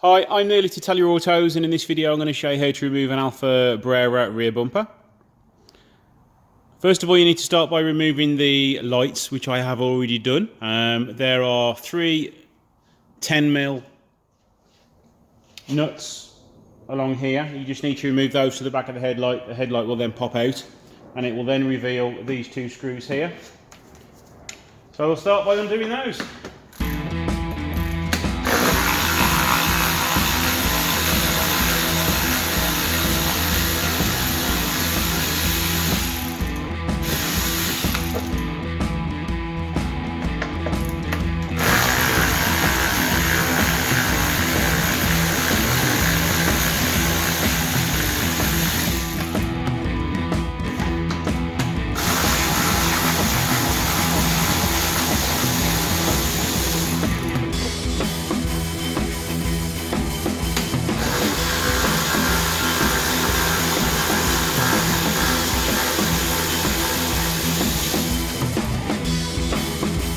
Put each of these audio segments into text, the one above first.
Hi, I'm Neil at Italia Autos, and in this video I'm going to show you how to remove an Alfa Brera rear bumper. First of all, you need to start by removing the lights, which I have already done. There are three 10mm nuts along here. You just need to remove those to the back of the headlight. The headlight will then pop out and it will then reveal these two screws here. So we'll start by undoing those.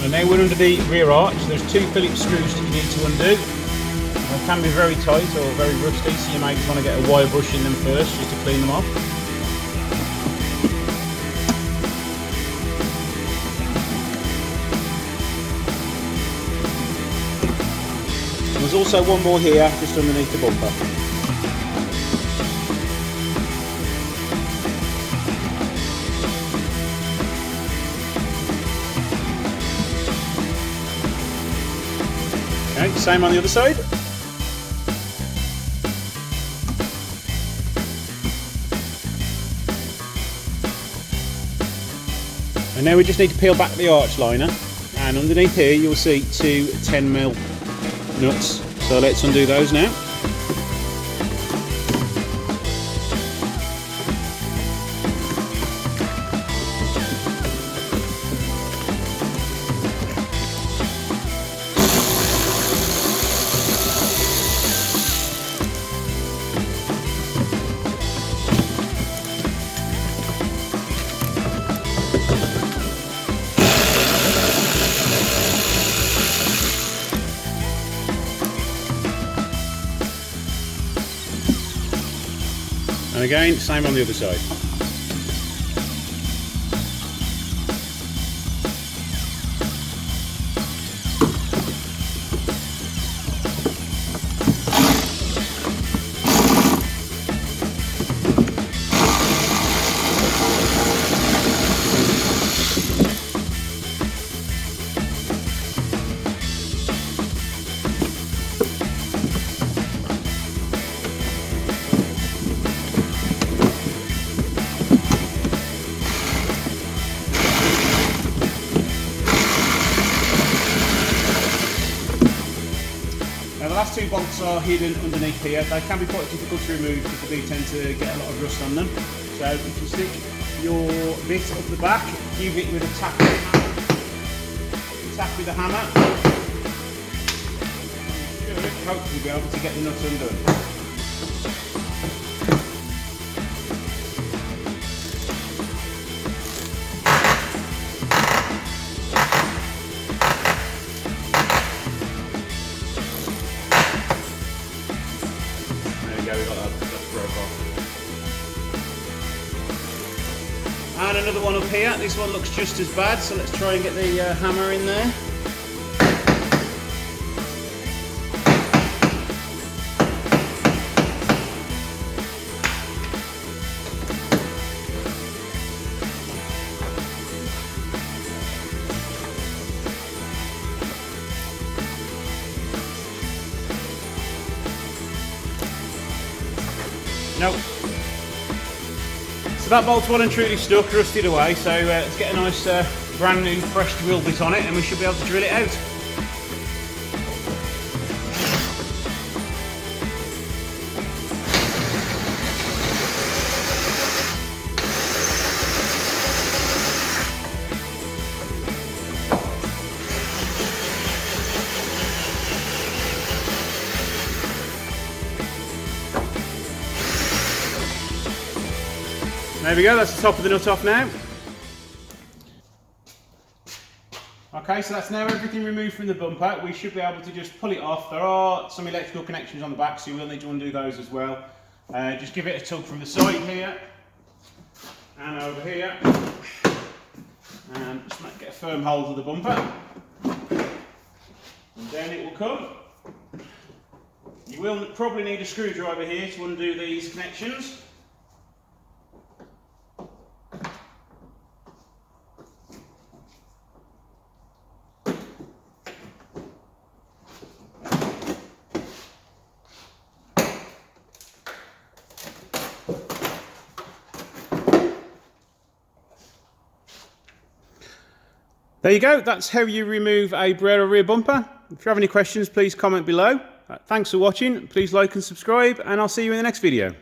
And now we're under the rear arch. There's two Phillips screws that you need to undo. They can be very tight or very rusty, so you may just want to get a wire brush in them first just to clean them off. And there's also one more here just underneath the bumper. Okay, same on the other side. And now we just need to peel back the arch liner, and underneath here you'll see two 10mm nuts. So let's undo those now. And again, same on the other side. Now the last two bolts are hidden underneath here. They can be quite difficult to remove because they do tend to get a lot of rust on them. So if you stick your bit up the back, give it with a tap with the hammer. Tap with the hammer. Hopefully you'll be able to get the nuts undone. And another one up here. This one looks just as bad, so let's try and get the hammer in there. Nope. So that bolt's well and truly stuck, rusted away, so let's get a nice brand new fresh drill bit on it and we should be able to drill it out. There we go, that's the top of the nut off now. Okay, so that's now everything removed from the bumper. We should be able to just pull it off. There are some electrical connections on the back, so you will need to undo those as well. Just give it a tug from the side here and over here, and just get a firm hold of the bumper, and down it will come. You will probably need a screwdriver here to undo these connections. There you go, that's how you remove a Brera rear bumper. If you have any questions, please comment below. Thanks for watching, please like and subscribe, and I'll see you in the next video.